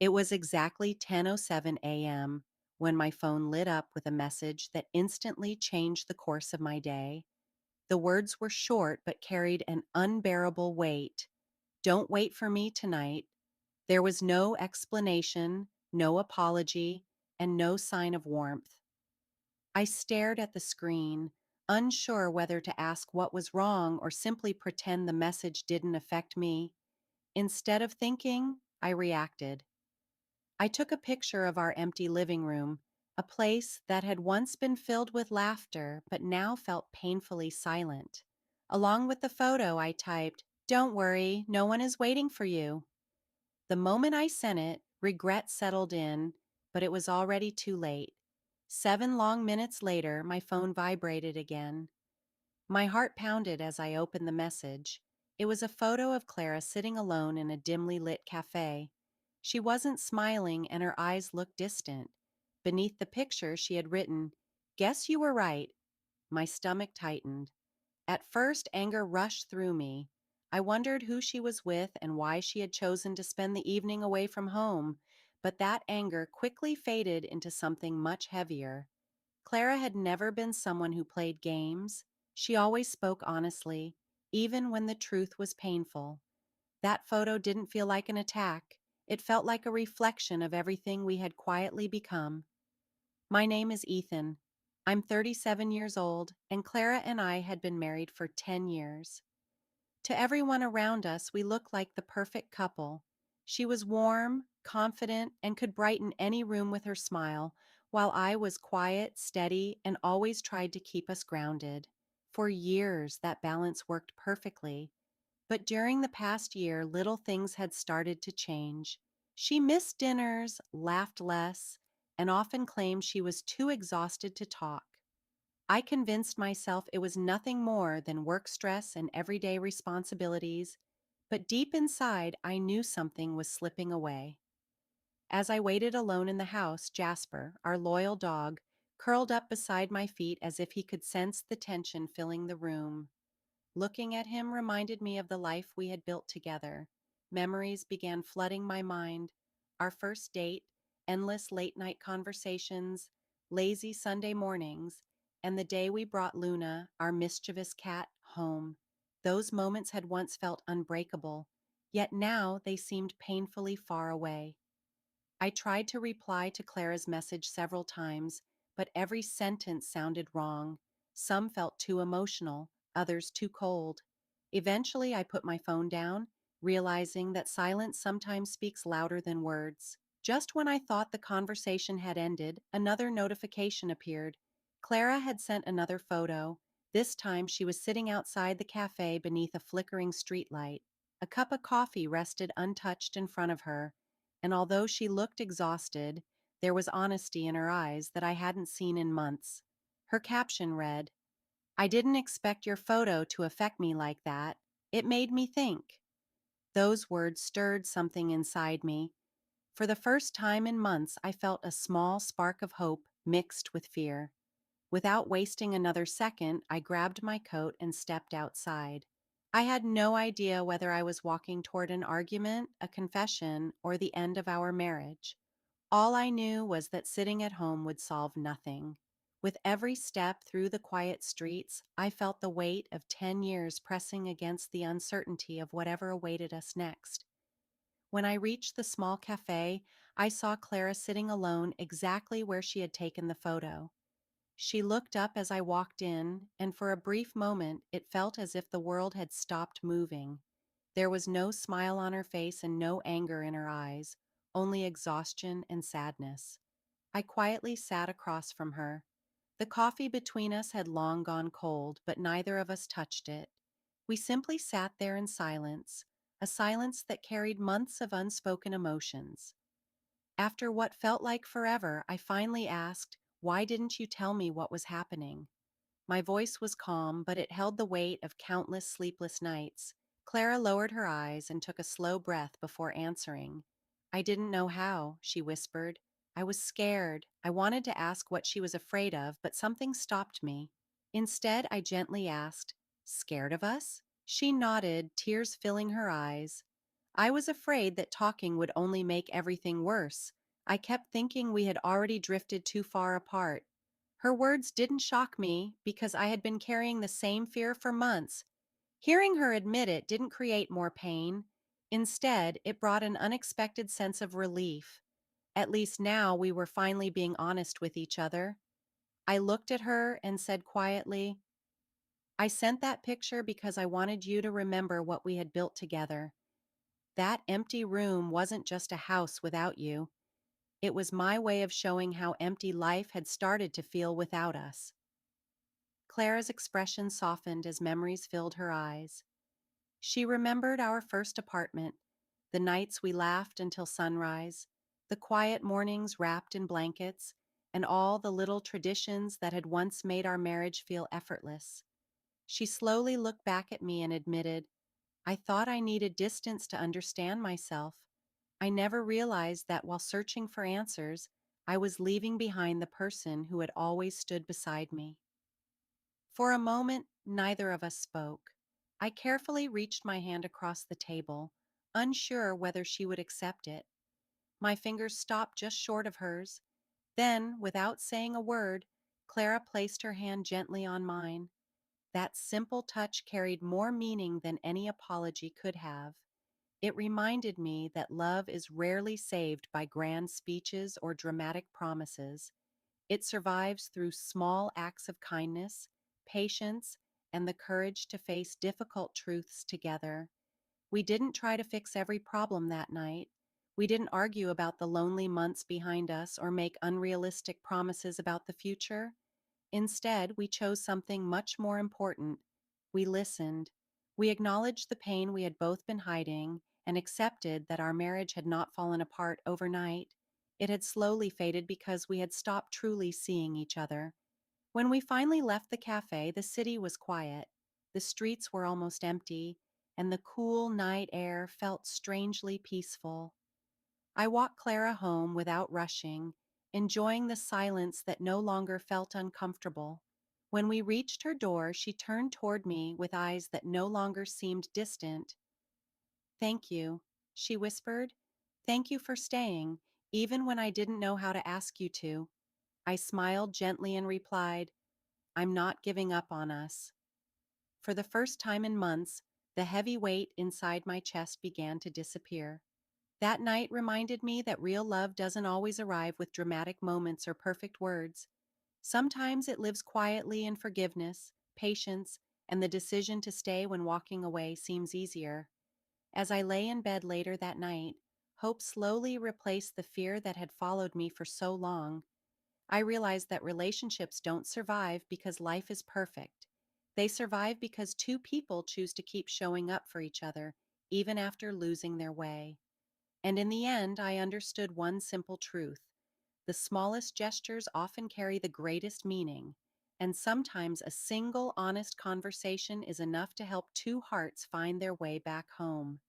It was exactly 10:07 a.m. when my phone lit up with a message that instantly changed the course of my day. The words were short but carried an unbearable weight. "Don't wait for me tonight." There was no explanation, no apology, and no sign of warmth. I stared at the screen, unsure whether to ask what was wrong or simply pretend the message didn't affect me. Instead of thinking, I reacted. I took a picture of our empty living room, a place that had once been filled with laughter but now felt painfully silent. Along with the photo, I typed, "Don't worry, no one is waiting for you." The moment I sent it, regret settled in, but it was already too late. 7 long minutes later, my phone vibrated again. My heart pounded as I opened the message. It was a photo of Clara sitting alone in a dimly lit cafe. She wasn't smiling and her eyes looked distant. Beneath the picture, she had written, "Guess you were right." My stomach tightened. At first, anger rushed through me. I wondered who she was with and why she had chosen to spend the evening away from home, but that anger quickly faded into something much heavier. Clara had never been someone who played games. She always spoke honestly, even when the truth was painful. That photo didn't feel like an attack. It felt like a reflection of everything we had quietly become. My name is Ethan. I'm 37 years old, and Clara and I had been married for 10 years. To everyone around us, we looked like the perfect couple. She was warm, confident, and could brighten any room with her smile, while I was quiet, steady, and always tried to keep us grounded. For years, that balance worked perfectly. But during the past year, little things had started to change. She missed dinners, laughed less, and often claimed she was too exhausted to talk. I convinced myself it was nothing more than work stress and everyday responsibilities, but deep inside, I knew something was slipping away. As I waited alone in the house, Jasper, our loyal dog, curled up beside my feet as if he could sense the tension filling the room. Looking at him reminded me of the life we had built together. Memories began flooding my mind. Our first date, endless late night conversations, lazy Sunday mornings, and the day we brought Luna, our mischievous cat, home. Those moments had once felt unbreakable, yet now they seemed painfully far away. I tried to reply to Clara's message several times, but every sentence sounded wrong. Some felt too emotional, others too cold. Eventually, I put my phone down, realizing that silence sometimes speaks louder than words. Just when I thought the conversation had ended, another notification appeared. Clara had sent another photo. This time, she was sitting outside the cafe beneath a flickering streetlight. A cup of coffee rested untouched in front of her, and although she looked exhausted, there was honesty in her eyes that I hadn't seen in months. Her caption read, "I didn't expect your photo to affect me like that. It made me think." Those words stirred something inside me. For the first time in months, I felt a small spark of hope mixed with fear. Without wasting another second, I grabbed my coat and stepped outside. I had no idea whether I was walking toward an argument, a confession, or the end of our marriage. All I knew was that sitting at home would solve nothing. With every step through the quiet streets, I felt the weight of 10 years pressing against the uncertainty of whatever awaited us next. When I reached the small cafe, I saw Clara sitting alone exactly where she had taken the photo. She looked up as I walked in, and for a brief moment, it felt as if the world had stopped moving. There was no smile on her face and no anger in her eyes, only exhaustion and sadness. I quietly sat across from her. The coffee between us had long gone cold, but neither of us touched it. We simply sat there in silence, a silence that carried months of unspoken emotions. After what felt like forever, I finally asked, "Why didn't you tell me what was happening?" My voice was calm, but it held the weight of countless sleepless nights. Clara lowered her eyes and took a slow breath before answering. "I didn't know how," she whispered. "I was scared. I wanted to ask what she was afraid of, but something stopped me. Instead, I gently asked, 'Scared of us?'" She nodded, tears filling her eyes. I was afraid that talking would only make everything worse. I kept thinking we had already drifted too far apart. Her words didn't shock me because I had been carrying the same fear for months. Hearing her admit it didn't create more pain. Instead, it brought an unexpected sense of relief. At least now we were finally being honest with each other. I looked at her and said quietly, I sent that picture because I wanted you to remember what we had built together. That empty room wasn't just a house without you. It was my way of showing how empty life had started to feel without us. Clara's expression softened as memories filled her eyes. She remembered our first apartment, the nights we laughed until sunrise, the quiet mornings wrapped in blankets, and all the little traditions that had once made our marriage feel effortless. She slowly looked back at me and admitted, I thought I needed distance to understand myself. I never realized that while searching for answers, I was leaving behind the person who had always stood beside me. For a moment, neither of us spoke. I carefully reached my hand across the table, unsure whether she would accept it. My fingers stopped just short of hers. Then, without saying a word, Clara placed her hand gently on mine. That simple touch carried more meaning than any apology could have. It reminded me that love is rarely saved by grand speeches or dramatic promises. It survives through small acts of kindness, patience, and the courage to face difficult truths together. We didn't try to fix every problem that night. We didn't argue about the lonely months behind us or make unrealistic promises about the future. Instead, we chose something much more important. We listened. We acknowledged the pain we had both been hiding and accepted that our marriage had not fallen apart overnight. It had slowly faded because we had stopped truly seeing each other. When we finally left the cafe, the city was quiet. The streets were almost empty, and the cool night air felt strangely peaceful. I walked Clara home without rushing, enjoying the silence that no longer felt uncomfortable. When we reached her door, she turned toward me with eyes that no longer seemed distant. Thank you, she whispered. Thank you for staying, even when I didn't know how to ask you to. I smiled gently and replied, I'm not giving up on us. For the first time in months, the heavy weight inside my chest began to disappear. That night reminded me that real love doesn't always arrive with dramatic moments or perfect words. Sometimes it lives quietly in forgiveness, patience, and the decision to stay when walking away seems easier. As I lay in bed later that night, hope slowly replaced the fear that had followed me for so long. I realized that relationships don't survive because life is perfect. They survive because two people choose to keep showing up for each other, even after losing their way. And in the end, I understood one simple truth. The smallest gestures often carry the greatest meaning, and sometimes a single honest conversation is enough to help two hearts find their way back home.